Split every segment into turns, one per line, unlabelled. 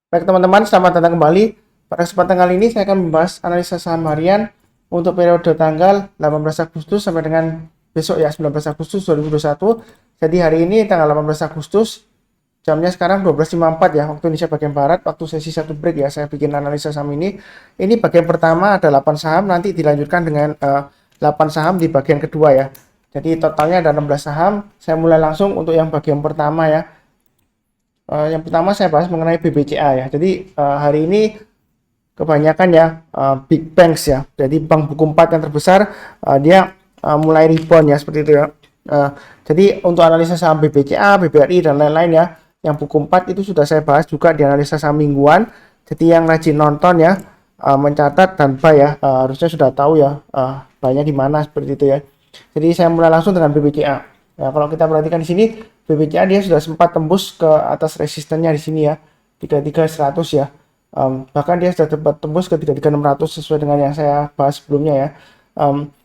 Baik teman-teman, selamat datang kembali. Pada kesempatan kali ini saya akan membahas analisa saham harian untuk periode tanggal 18 Agustus sampai dengan besok ya 19 Agustus 2021. Jadi hari ini tanggal 18 Agustus, jamnya sekarang 12.54 ya, waktu Indonesia bagian Barat, waktu sesi satu break ya, saya bikin analisa saham ini. Ini bagian pertama ada 8 saham, nanti dilanjutkan dengan 8 saham di bagian kedua ya. Jadi totalnya ada 16 saham. Saya mulai langsung untuk yang bagian pertama ya. Yang pertama saya bahas mengenai BBCA ya. Jadi hari ini kebanyakan ya big banks ya. Jadi bank buku 4 yang terbesar dia mulai rebound ya seperti itu ya. Jadi untuk analisa saham BBCA, BBRI dan lain-lain ya, yang buku 4 itu sudah saya bahas juga di analisa saham mingguan. Jadi yang rajin nonton ya, mencatat dan buy ya, harusnya sudah tahu ya buy-nya di mana seperti itu ya. Jadi saya mulai langsung dengan BBCA. Nah, kalau kita perhatikan di sini, BBCA dia sudah sempat tembus ke atas resistennya di sini ya, 33.100 ya. Bahkan dia sudah sempat tembus ke 33.600 sesuai dengan yang saya bahas sebelumnya ya.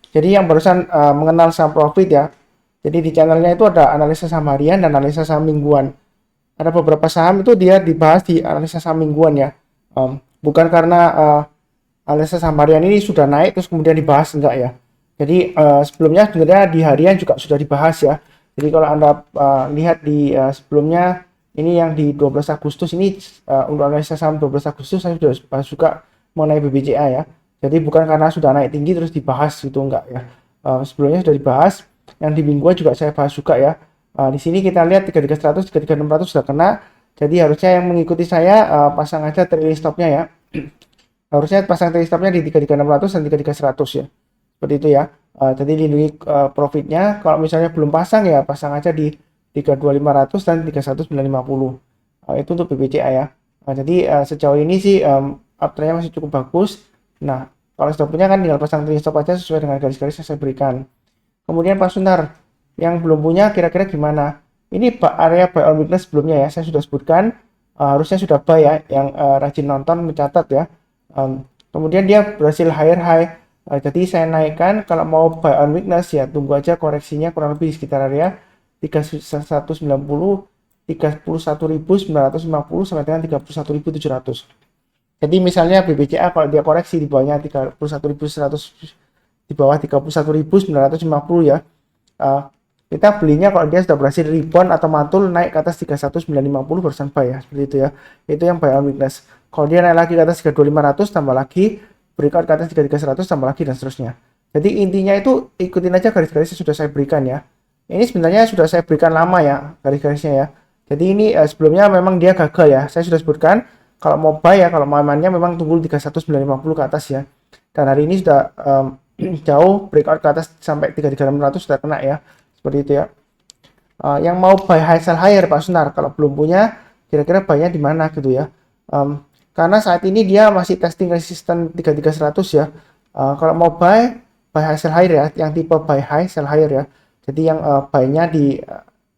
Jadi yang barusan mengenal saham profit ya. Jadi di channelnya itu ada analisa saham harian dan analisa saham mingguan. Ada beberapa saham itu dia dibahas di analisa saham mingguan ya. Bukan karena analisa saham harian ini sudah naik terus kemudian dibahas, enggak ya. Jadi sebelumnya sebenarnya di harian juga sudah dibahas ya. Jadi kalau Anda lihat di sebelumnya, ini yang di 12 Agustus ini untuk analisa saham 12 Agustus saya sudah bahas juga mengenai BBCA ya. Jadi bukan karena sudah naik tinggi terus dibahas gitu, enggak ya. Sebelumnya sudah dibahas, yang di mingguan juga saya bahas juga ya. Di sini kita lihat 33.100, 33.600 sudah kena. Jadi harusnya yang mengikuti saya pasang aja trailing stopnya ya. Harusnya pasang trailing stopnya di 33.600 dan 33.100 ya. Seperti itu ya. Jadi lindungi profitnya. Kalau misalnya belum pasang ya pasang aja di 32.500 dan 31.950. Itu untuk BBCA ya. Jadi sejauh ini sih uptrendnya masih cukup bagus. Nah, kalau sudah punya kan tinggal pasang trailing stop aja sesuai dengan garis-garis yang saya berikan. Kemudian Pak Sunar, yang belum punya kira-kira gimana? Ini area buy on weakness sebelumnya ya, saya sudah sebutkan. Harusnya sudah buy ya, yang rajin nonton mencatat ya. Kemudian dia berhasil higher high. Jadi saya naikkan, kalau mau buy on weakness ya tunggu aja koreksinya kurang lebih di sekitar area 3190, 31.950 sampai dengan 31.700. Jadi misalnya BBCA kalau dia koreksi di bawahnya 31.100, di bawah 31.950 ya. Kita belinya kalau dia sudah berhasil rebound atau mantul naik ke atas 31.950 barusan buy ya, seperti itu ya. Itu yang buy on weakness. Kalau dia naik lagi ke atas 32.500 tambah lagi, breakout ke atas 33.100 tambah lagi dan seterusnya. Jadi intinya itu ikutin aja garis-garis yang sudah saya berikan ya. Ini sebenarnya sudah saya berikan lama ya garis-garisnya ya. Jadi ini sebelumnya memang dia gagal ya. Saya sudah sebutkan kalau mau buy ya, kalau mau amannya memang tunggu 31.950 ke atas ya. Dan hari ini sudah jauh breakout ke atas sampai 33.600 sudah kena ya. Seperti itu ya. Yang mau buy high sell higher Pak Sunar, kalau belum punya kira-kira buy-nya di mana gitu ya. Karena saat ini dia masih testing resisten 33.100 ya. Kalau mau buy high sell higher ya, yang tipe buy high sell higher ya. Jadi yang buy-nya di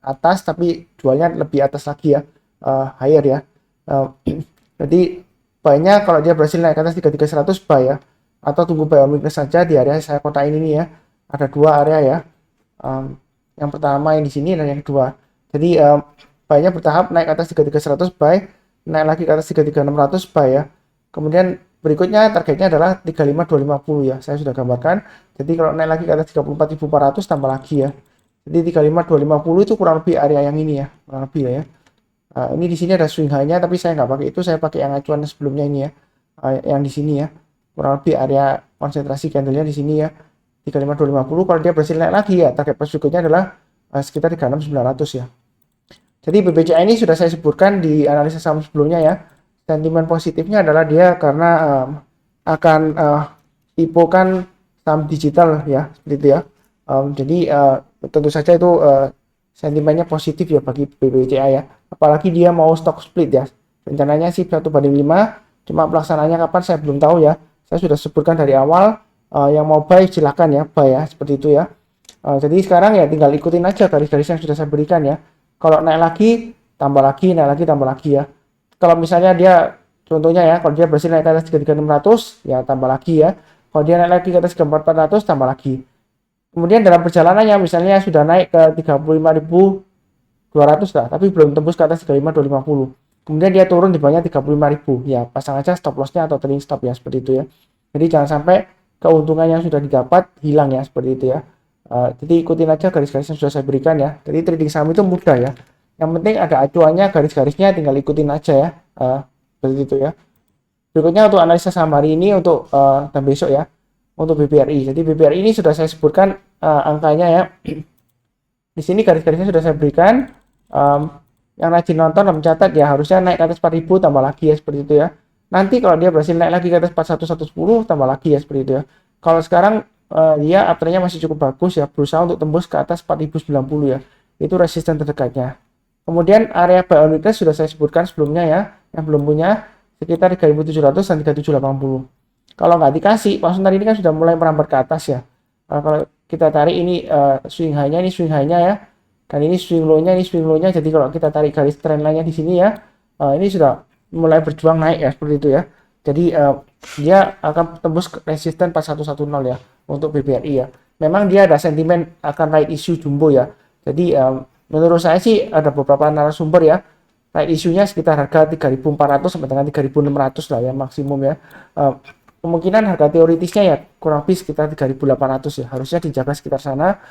atas tapi jualnya lebih atas lagi ya, higher ya. Jadi buy-nya kalau dia berhasil naik ke atas 33.100 buy ya, atau tunggu buy on weakness saja di area saya kotain ini ya. Ada dua area ya. Yang pertama yang di sini dan yang kedua. Jadi buy-nya bertahap naik ke atas 33.100 buy, naik lagi ke atas 33.600 buy ya. Kemudian berikutnya targetnya adalah 35.250 ya. Saya sudah gambarkan. Jadi kalau naik lagi ke atas 34.400 tambah lagi ya. Jadi 35.250 itu kurang lebih area yang ini ya, kurang lebih ya. Ini di sini ada swing high-nya tapi saya nggak pakai itu, saya pakai yang acuan sebelumnya ini ya. Yang di sini ya. Kurang lebih area konsentrasi candle-nya di sini ya. 35.250, kalau dia berhasil naik lagi ya target price berikutnya adalah sekitar 36.900 ya. Jadi BBCA ini sudah saya sebutkan di analisa saham sebelumnya ya. Sentimen positifnya adalah dia karena akan tipukan saham digital ya, seperti itu ya. Jadi tentu saja itu sentimennya positif ya bagi BBCA ya. Apalagi dia mau stock split ya. Rencananya sih 1:5, cuma pelaksananya kapan saya belum tahu ya. Saya sudah sebutkan dari awal, yang mau buy silahkan ya, buy ya, seperti itu ya. Jadi sekarang ya tinggal ikutin aja garis-garis yang sudah saya berikan ya. Kalau naik lagi, tambah lagi, naik lagi, tambah lagi ya. Kalau misalnya dia, contohnya ya, kalau dia berhasil naik ke atas 33.600, ya tambah lagi ya. Kalau dia naik lagi ke atas 34.400, tambah lagi. Kemudian dalam perjalanannya, misalnya sudah naik ke 35.200 lah, tapi belum tembus ke atas 35.250. kemudian dia turun di bawahnya 35.000, ya pasang aja stop lossnya atau trailing stop ya, seperti itu ya. Jadi jangan sampai keuntungan yang sudah didapat hilang ya, seperti itu ya. Jadi ikutin aja garis-garis yang sudah saya berikan ya. Jadi trading saham itu mudah ya, yang penting ada acuannya, garis-garisnya tinggal ikutin aja ya. Seperti itu ya. Berikutnya untuk analisa saham hari ini untuk dan besok ya, untuk BBRI. Jadi BBRI ini sudah saya sebutkan angkanya ya. Di sini garis-garisnya sudah saya berikan. Yang rajin nonton dan mencatat ya, harusnya naik ke atas 4.000 tambah lagi ya, seperti itu ya. Nanti kalau dia berhasil naik lagi ke atas 41.110 tambah lagi ya, seperti itu ya. Kalau sekarang dia uptrendnya masih cukup bagus ya, berusaha untuk tembus ke atas 4.090 ya. Itu resisten terdekatnya. Kemudian area buy on weakness sudah saya sebutkan sebelumnya ya, yang belum punya sekitar 3.700 dan 3.780. Kalau nggak dikasih, langsung tadi ini kan sudah mulai merambat ke atas ya. Kalau kita tarik ini swing high-nya, ini swing high-nya ya. Dan ini swing low-nya, ini swing low-nya. Jadi kalau kita tarik garis trend line-nya di sini ya, ini sudah mulai berjuang naik ya, seperti itu ya. Jadi dia akan tembus resisten 4110 ya untuk BBRI ya. Memang dia ada sentimen akan right issue jumbo ya. Jadi menurut saya sih ada beberapa narasumber ya, right issue-nya sekitar harga 3.400 sampai dengan 3.600 lah ya maksimum ya. Kemungkinan harga teoritisnya ya kurang lebih sekitar 3.800 ya, harusnya dijaga sekitar sana.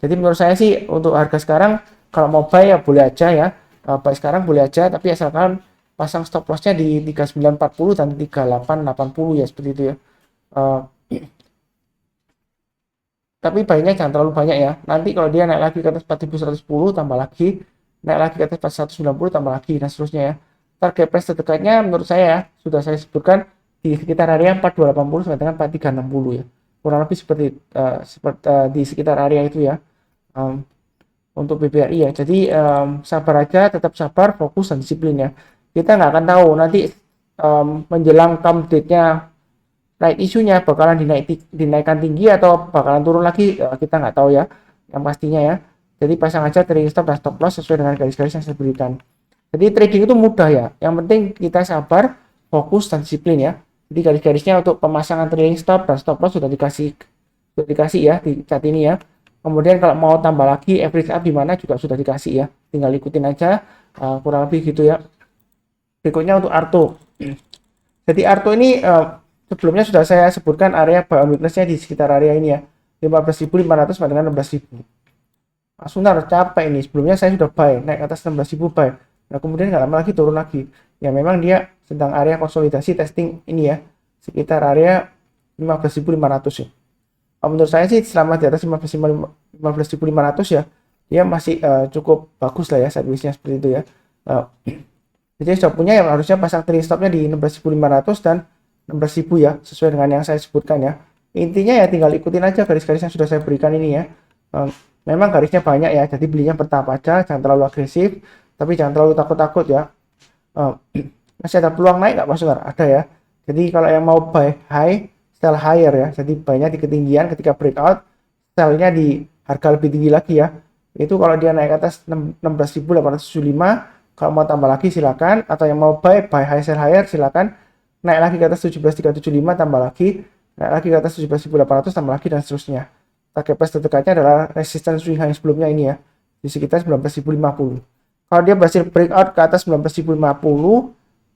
Jadi menurut saya sih untuk harga sekarang kalau mau buy ya boleh aja ya, buy sekarang boleh aja, tapi asalkan pasang stop lossnya di 3940 dan 3880 ya, seperti itu ya. Tapi buy-nya jangan terlalu banyak ya, nanti kalau dia naik lagi ke atas 4110 tambah lagi, naik lagi ke atas 4190 tambah lagi dan seterusnya ya. Target price terdekatnya menurut saya ya, sudah saya sebutkan di sekitar area 4280 sampai dengan 4360 ya, kurang lebih seperti di sekitar area itu ya. Untuk BBRI ya, jadi sabar aja, tetap sabar, fokus dan disiplin ya. Kita nggak akan tahu nanti menjelang come date-nya right issue-nya bakalan dinaikkan tinggi atau bakalan turun lagi, kita nggak tahu ya, yang pastinya ya. Jadi pasang aja trailing stop dan stop loss sesuai dengan garis-garis yang saya berikan. Jadi trading itu mudah ya, yang penting kita sabar, fokus dan disiplin ya. Jadi garis-garisnya untuk pemasangan trailing stop dan stop loss sudah dikasih ya di chat ini ya. Kemudian kalau mau tambah lagi average up di mana juga sudah dikasih ya, tinggal ikutin aja, kurang lebih gitu ya. Berikutnya untuk Arto. Jadi Arto ini sebelumnya sudah saya sebutkan area buy on weakness-nya di sekitar area ini ya, 15.500 sampai dengan 16.000. Sunar capek ini, sebelumnya saya sudah buy naik atas 16.000 buy. Nah kemudian nggak lama lagi turun lagi ya, memang dia sedang area konsolidasi testing ini ya, sekitar area 15.500 ya. Menurut saya sih selama di atas 15.500 ya, dia masih cukup bagus lah ya sideways-nya, seperti itu ya. Jadi sudah punya yang harusnya pasang trailing stopnya di 16.500 dan 16.000 ya, sesuai dengan yang saya sebutkan ya. Intinya ya tinggal ikutin aja garis-garis yang sudah saya berikan ini ya. Memang garisnya banyak ya, jadi belinya bertahap aja, jangan terlalu agresif, tapi jangan terlalu takut-takut ya. Masih ada peluang naik nggak Mas Sunar? Ada ya. Jadi kalau yang mau buy high, sell higher ya, jadi buy-nya di ketinggian, ketika breakout sell-nya di harga lebih tinggi lagi ya. Itu kalau dia naik ke atas 16.875, kalau mau tambah lagi silakan, atau yang mau buy high sell higher silakan, naik lagi ke atas 17.375 tambah lagi, naik lagi ke atas 17.800 tambah lagi dan seterusnya. Target price terdekatnya adalah resistance swing high sebelumnya ini ya, di sekitar 19.050. Kalau dia berhasil breakout ke atas 19.050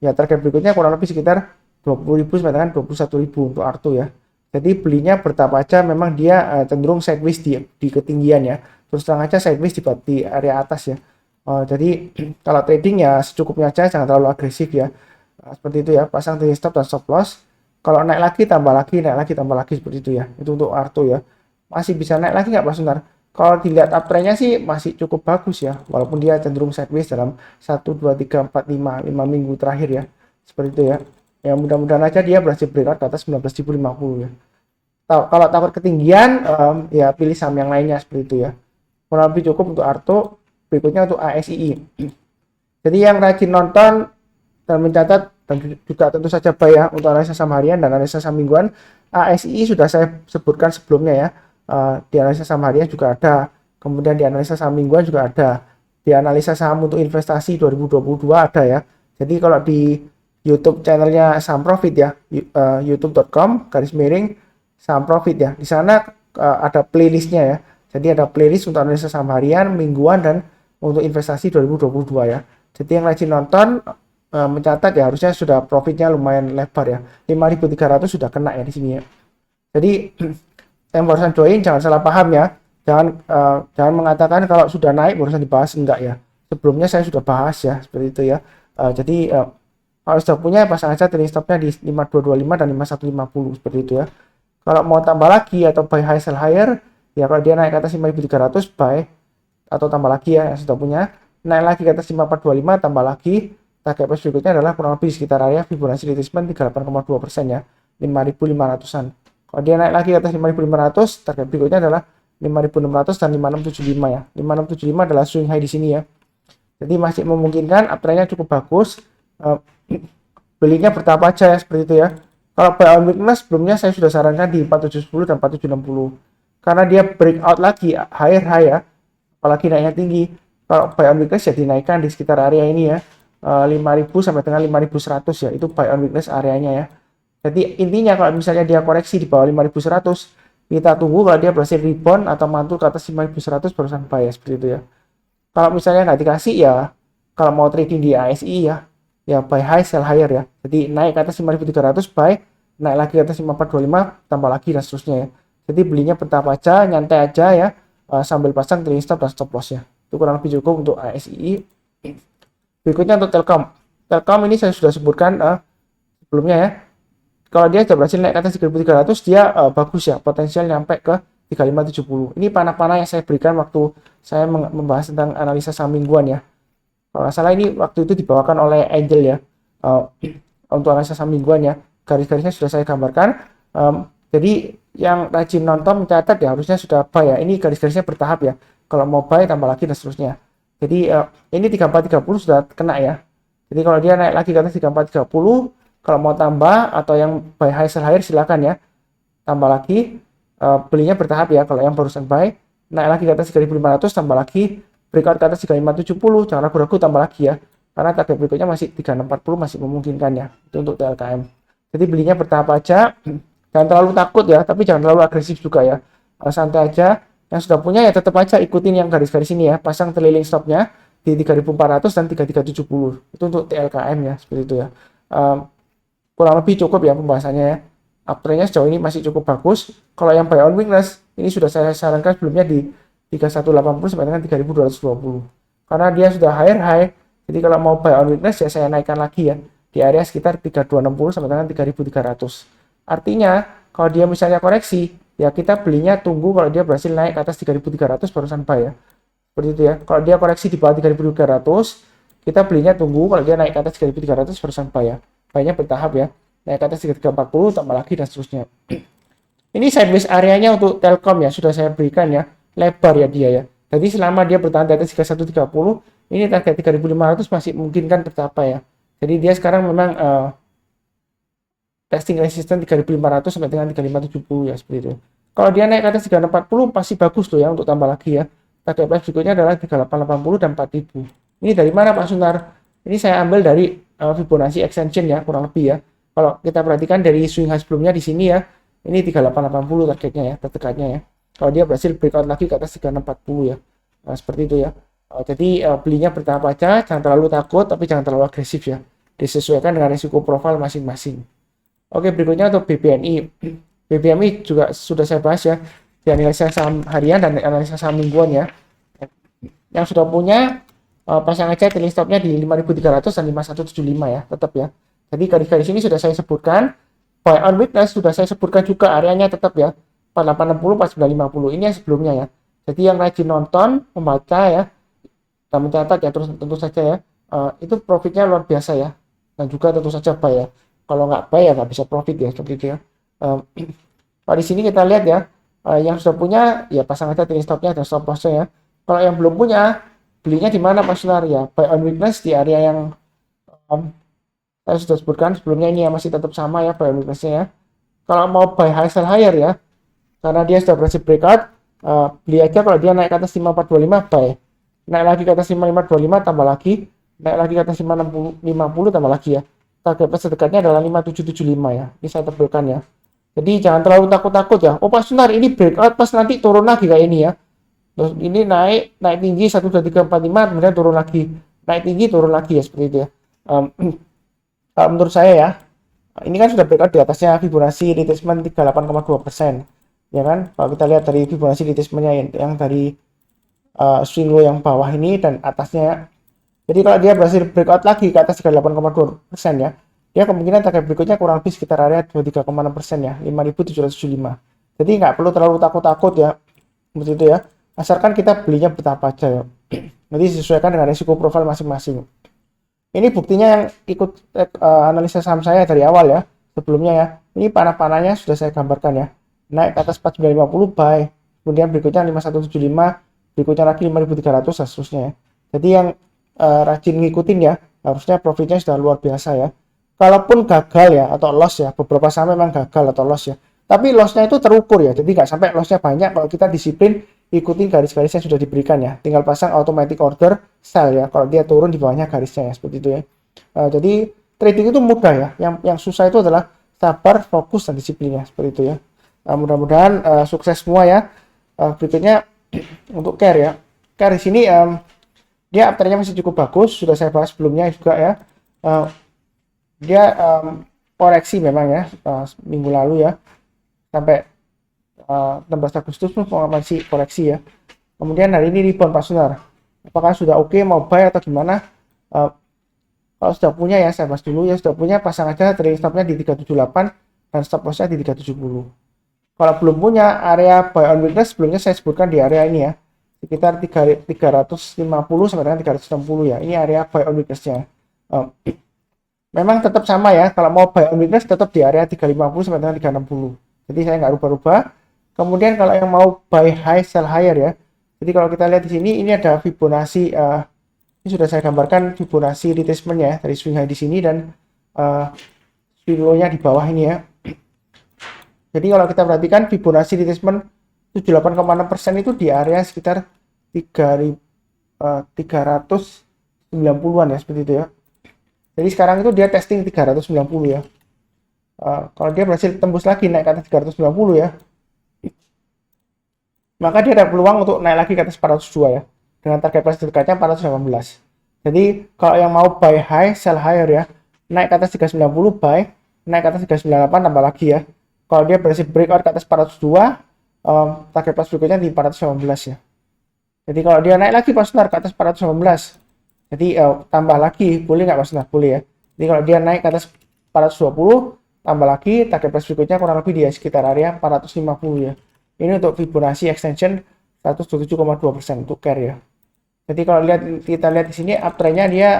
ya, target berikutnya kurang lebih sekitar 20.000 sampai dengan 21.000 untuk Arto ya. Jadi belinya bertahap aja, memang dia cenderung sideways di ketinggian ya. Terus terang aja sideways di area atas ya. Jadi kalau trading ya secukupnya aja, jangan terlalu agresif ya. Seperti itu ya, pasang trailing stop dan stop loss. Kalau naik lagi tambah lagi, naik lagi tambah lagi, seperti itu ya. Itu untuk Arto ya. Masih bisa naik lagi nggak Pak Sunar? Kalau dilihat uptrendnya sih masih cukup bagus ya, walaupun dia cenderung sideways dalam 1, 2, 3, 4, 5 minggu terakhir ya. Seperti itu ya. Ya mudah-mudahan aja dia berhasil breakout ke atas 19.050 ya. Kalau takut ketinggian ya pilih saham yang lainnya, seperti itu ya. Kurang lebih cukup untuk Arto. Berikutnya untuk ASII. Jadi yang rajin nonton dan mencatat dan juga tentu saja buy ya untuk analisa saham harian dan analisa saham mingguan, ASII sudah saya sebutkan sebelumnya ya. Di analisa saham harian juga ada, kemudian di analisa saham mingguan juga ada, di analisa saham untuk investasi 2022 ada ya. Jadi kalau di YouTube channelnya Saham Profit ya, youtube.com/saham profit ya. Di sana ada playlistnya ya. Jadi ada playlist untuk analisa saham harian, mingguan dan untuk investasi 2022 ya. Jadi yang rajin nonton mencatat ya harusnya sudah profitnya lumayan lebar ya. 5.300 sudah kena ya di sini ya. Jadi yang barusan join jangan salah paham ya. Jangan mengatakan kalau sudah naik barusan dibahas, enggak ya. Sebelumnya saya sudah bahas ya seperti itu ya. Jadi kalau sudah punya pasang aja trailing stopnya di 5225 dan 5150 seperti itu ya. Kalau mau tambah lagi atau buy high sell higher ya, kalau dia naik ke atas 5.300 buy atau tambah lagi ya yang sudah punya, naik lagi ke atas 5425 tambah lagi. Target price berikutnya adalah kurang lebih sekitar area Fibonacci retracement 38,2% ya, 5.500-an. Kalau dia naik lagi ke atas 5.500, target berikutnya adalah 5.600 dan 5.675 ya. 5.675 adalah swing high di sini ya. Jadi masih memungkinkan, uptrendnya cukup bagus. Belinya bertahap aja ya seperti itu ya. Kalau buy on weakness sebelumnya saya sudah sarankan di 4710 dan 4760. Karena dia breakout lagi higher high ya. Apalagi naiknya tinggi. Kalau buy on weakness ya dinaikkan di sekitar area ini ya. 5.000 sampai dengan 5.100 ya. Itu buy on weakness areanya ya. Jadi intinya kalau misalnya dia koreksi di bawah 5.100, kita tunggu kalau dia berhasil rebound atau mantul ke atas 5.100 barusan buy ya seperti itu ya. Kalau misalnya nggak dikasih ya, kalau mau trading di ASI ya buy high sell higher ya. Jadi naik ke atas 5.300 buy, naik lagi ke atas 5425 tambah lagi dan seterusnya ya. Jadi belinya bertahap aja, nyantai aja ya, sambil pasang trailing stop dan stop loss ya. Itu kurang lebih cukup untuk ASI. Berikutnya untuk Telkom. Telkom ini saya sudah sebutkan sebelumnya ya. Kalau dia sudah berhasil naik ke atas 3.300, dia bagus ya, potensial nyampe ke 3570. Ini panah-panah yang saya berikan waktu saya membahas tentang analisa saham mingguan ya. Kalau nggak salah ini waktu itu dibawakan oleh Angel ya, untuk analisa saham mingguan ya. Garis-garisnya sudah saya gambarkan. Jadi yang rajin nonton mencatat ya harusnya sudah buy ya. Ini garis-garisnya bertahap ya. Kalau mau buy tambah lagi dan seterusnya. Jadi ini 3430 sudah kena ya. Jadi kalau dia naik lagi ke atas 3430, kalau mau tambah atau yang buy high sell higher silakan ya. Tambah lagi, belinya bertahap ya. Kalau yang barusan buy, naik lagi ke atas 3.500 tambah lagi, breakout ke atas 3.570, jangan ragu-ragu tambah lagi ya. Karena target berikutnya masih 3.640 masih memungkinkan ya. Itu untuk TLKM. Jadi belinya bertahap aja. Jangan terlalu takut ya, tapi jangan terlalu agresif juga ya. Santai aja. Yang sudah punya ya tetap aja ikutin yang garis-garis ini ya. Pasang trailing stopnya di 3.400 dan 3.370. Itu untuk TLKM ya, seperti itu ya. Kurang lebih cukup ya pembahasannya ya. Uptrendnya sejauh ini masih cukup bagus. Kalau yang buy on weakness ini sudah saya sarankan sebelumnya di 3180 sampai dengan 3220. Karena dia sudah higher high. Jadi kalau mau buy on weakness ya saya naikkan lagi ya di area sekitar 3260 sampai dengan 3300. Artinya kalau dia misalnya koreksi ya kita belinya tunggu kalau dia berhasil naik ke atas 3300 barusan buy ya. Seperti itu ya. Kalau dia koreksi di bawah 3300, kita belinya tunggu kalau dia naik ke atas 3300 barusan buy ya. Buy-nya bertahap ya. Naik ke atas 3340 tambah lagi dan seterusnya. Ini sideways areanya untuk Telkom ya sudah saya berikan ya, lebar ya dia ya. Jadi selama dia bertahan di atas 3130, ini target 3500 masih mungkin kan tercapai ya. Jadi dia sekarang memang testing resistance 3500 sampai dengan 3570 ya seperti itu. Kalau dia naik ke atas 3640 pasti bagus tuh ya untuk tambah lagi ya. Target price berikutnya adalah 3880 dan 4000. Ini dari mana Pak Sunar? Ini saya ambil dari Fibonacci extension ya kurang lebih ya. Kalau kita perhatikan dari swing high sebelumnya di sini ya, ini 3880 targetnya ya, terdekatnya ya. Kalau dia berhasil breakout lagi ke atas 3640 ya. Nah, seperti itu ya. Jadi belinya bertahap aja, jangan terlalu takut tapi jangan terlalu agresif ya. Disesuaikan dengan risiko profil masing-masing. Oke, berikutnya untuk BBNI. BBNI juga sudah saya bahas ya di analisa saham harian dan analisa saham mingguan ya. Yang sudah punya pasang aja trailing stopnya di 5.300 dan 5.175 ya, tetap ya. Jadi garis-garis ini sudah saya sebutkan. Buy on weakness sudah saya sebutkan juga areanya tetap ya. 4860, 4950. Ini yang sebelumnya ya. Jadi yang rajin nonton, membaca ya, dan mencatat ya terus tentu saja ya. Itu profitnya luar biasa ya. Dan juga tentu saja buy ya. Kalau nggak buy ya nggak bisa profit ya seperti itu ya. Kalau di sini kita lihat ya, yang sudah punya ya pasang aja trailing stopnya dan stop lossnya ya. Kalau yang belum punya, belinya di mana Pak Sunar ya? Buy on weakness di area yang saya sudah sebutkan sebelumnya ini ya masih tetap sama ya buy on weakness-nya ya. Kalau mau buy high sell higher ya, karena dia sudah berhasil breakout, beli aja kalau dia naik ke atas 5425 buy. Naik lagi ke atas 5525 tambah lagi, naik lagi ke atas 5650 tambah lagi ya. Target price dekatnya adalah 5775 ya. Ini saya tampilkan ya. Jadi jangan terlalu takut-takut ya. Oh Pak Sunar ini breakout pas nanti turun lagi kayak ini ya. Terus ini naik tinggi 12345 kemudian turun lagi. naik tinggi turun lagi ya seperti itu ya. Kalau menurut saya ya, ini kan sudah breakout di atasnya Fibonacci retracement 38,2%, ya kan? Kalau kita lihat dari Fibonacci retracementnya yang dari swing low yang bawah ini dan atasnya. Jadi kalau dia berhasil breakout lagi ke atas 38,2% ya, dia kemungkinan target berikutnya kurang lebih sekitar area 23,6% ya, 5.775. Jadi nggak perlu terlalu takut-takut ya, seperti itu ya. Asalkan kita belinya bertahap aja ya. Nanti disesuaikan dengan risiko profil masing-masing. Ini buktinya yang ikut analisa saham saya dari awal ya, sebelumnya ya. Ini panah-panahnya sudah saya gambarkan ya. Naik ke atas 4950 buy, kemudian berikutnya 5175, berikutnya lagi 5300 seterusnya ya. Jadi yang rajin ngikutin ya, harusnya profitnya sudah luar biasa ya. Kalaupun gagal ya atau loss ya, beberapa saham memang gagal atau loss ya. Tapi lossnya itu terukur ya, jadi nggak sampai lossnya banyak kalau kita disiplin ikutin garis-garis yang sudah diberikan ya. Tinggal pasang automatic order sell ya. Kalau dia turun di bawahnya garisnya ya, seperti itu ya. Jadi trading itu mudah ya. Yang susah itu adalah sabar, fokus dan disiplinnya, seperti itu ya. Mudah-mudahan sukses semua ya. Berikutnya untuk care ya. Care di sini dia uptrendnya masih cukup bagus, sudah saya bahas sebelumnya juga ya. Dia koreksi memang ya minggu lalu ya, sampai 16 Agustus pun masih koreksi ya. Kemudian hari ini rebound Pak Sunar. Apakah sudah oke mau buy atau gimana? Kalau sudah punya ya saya bahas dulu ya, sudah punya pasang aja trading stopnya di 378 dan stop lossnya di 370. Kalau belum punya, area buy on weakness sebelumnya saya sebutkan di area ini ya, sekitar 350 sampai dengan 360 ya. Ini area buy on weakness-nya. Memang tetap sama ya, kalau mau buy on weakness tetap di area 350 sampai dengan 360. Jadi saya nggak rubah-rubah. Kemudian kalau yang mau buy high sell higher ya. Jadi kalau kita lihat di sini ini ada Fibonacci, ini sudah saya gambarkan Fibonacci retracement ya dari swing high di sini dan swing low-nya di bawah ini ya. Jadi kalau kita perhatikan Fibonacci retracement 78,6% itu di area sekitar 390-an ya, seperti itu ya. Jadi sekarang itu dia testing 390 ya. Kalau dia berhasil tembus lagi naik ke atas 390 ya, maka dia ada peluang untuk naik lagi ke atas 402 ya, dengan target price dekatnya 418. Jadi kalau yang mau buy high sell higher ya, naik ke atas 390 buy, naik ke atas 398 tambah lagi ya. Kalau dia berhasil breakout ke atas 402, target price berikutnya di 418 ya. Jadi kalau dia naik lagi Pak Sunar ke atas 418, jadi tambah lagi, boleh nggak Pak Sunar? Boleh ya. Jadi kalau dia naik ke atas 420, tambah lagi, target price berikutnya kurang lebih di sekitar area 450 ya. Ini untuk Fibonacci extension 127,2% untuk care ya. Jadi kalau kita lihat di sini uptrendnya dia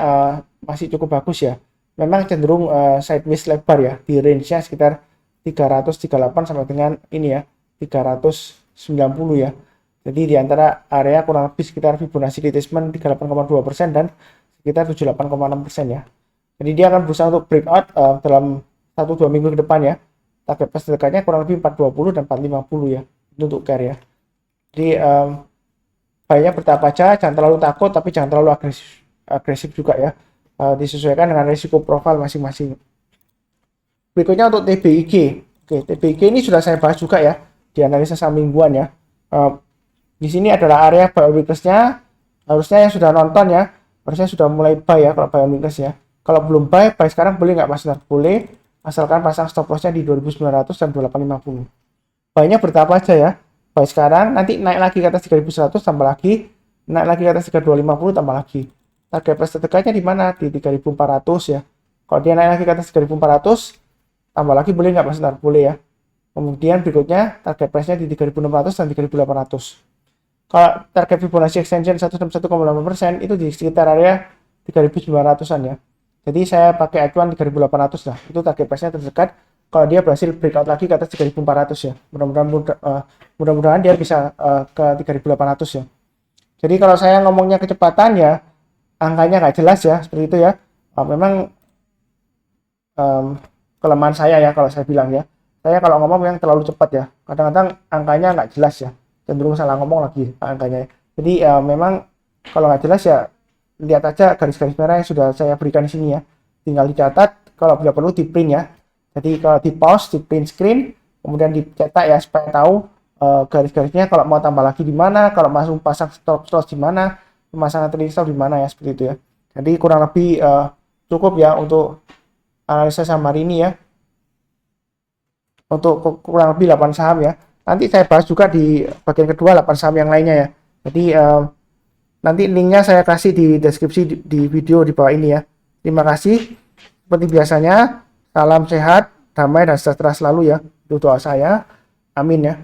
masih cukup bagus ya. Memang cenderung sideways lebar ya, di range-nya sekitar 338 sampai dengan ini ya 390 ya. Jadi di antara area kurang lebih sekitar Fibonacci retracement 38,2% dan sekitar 78,6% ya. Jadi dia akan berusaha untuk breakout dalam 1-2 minggu ke depan ya. Target price dekatnya kurang lebih 420 dan 450 ya. Itu untuk care ya. Jadi banyak bertahap aja, jangan terlalu takut tapi jangan terlalu agresif juga ya. Disesuaikan dengan risiko profil masing-masing. Berikutnya untuk TBIG. Oke, TBIG ini sudah saya bahas juga ya di analisa saham mingguan ya. Di sini adalah area buy on weakness-nya. Harusnya yang sudah nonton ya, harusnya sudah mulai buy ya kalau buy on weakness ya. Kalau belum buy sekarang boleh nggak Mas? Boleh, asalkan pasang stop loss-nya di 2900 dan 2850. Buy-nya bertahap aja ya. Buy sekarang, nanti naik lagi ke atas 3100 tambah lagi, naik lagi ke atas 3250 tambah lagi. Target price terdekatnya di mana? Di 3400 ya. Kalau dia naik lagi ke atas 3400 tambah lagi boleh nggak Mas? Boleh ya. Kemudian berikutnya target price-nya di 3600 dan 3800. Kalau target Fibonacci extension 161,8% itu di sekitar area 3900-an ya. Jadi saya pakai acuan 3800 lah. Itu target price-nya terdekat kalau dia berhasil breakout lagi ke atas 3400 ya. Mudah-mudahan dia bisa ke 3800 ya. Jadi kalau saya ngomongnya kecepatan ya angkanya nggak jelas ya, seperti itu ya. Memang kelemahan saya ya kalau saya bilang ya. Saya kalau ngomong yang terlalu cepat ya. Kadang-kadang angkanya nggak jelas ya. Cenderung salah ngomong lagi angkanya. Jadi memang kalau nggak jelas ya lihat aja garis-garis merah yang sudah saya berikan di sini ya. Tinggal dicatat, kalau bila perlu di print ya. Jadi kalau di pause, di print screen, kemudian dicetak ya supaya tahu garis-garisnya kalau mau tambah lagi di mana, kalau masuk pasang stop loss di mana, pemasangan trading stop di mana ya, seperti itu ya. Jadi kurang lebih cukup ya untuk analisa saham hari ini ya. Untuk kurang lebih 8 saham ya. Nanti saya bahas juga di bagian kedua 8 saham yang lainnya ya. Jadi nanti linknya saya kasih di deskripsi di video di bawah ini ya. Terima kasih. Seperti biasanya, salam sehat, damai dan sejahtera selalu ya. Itu doa saya. Amin ya.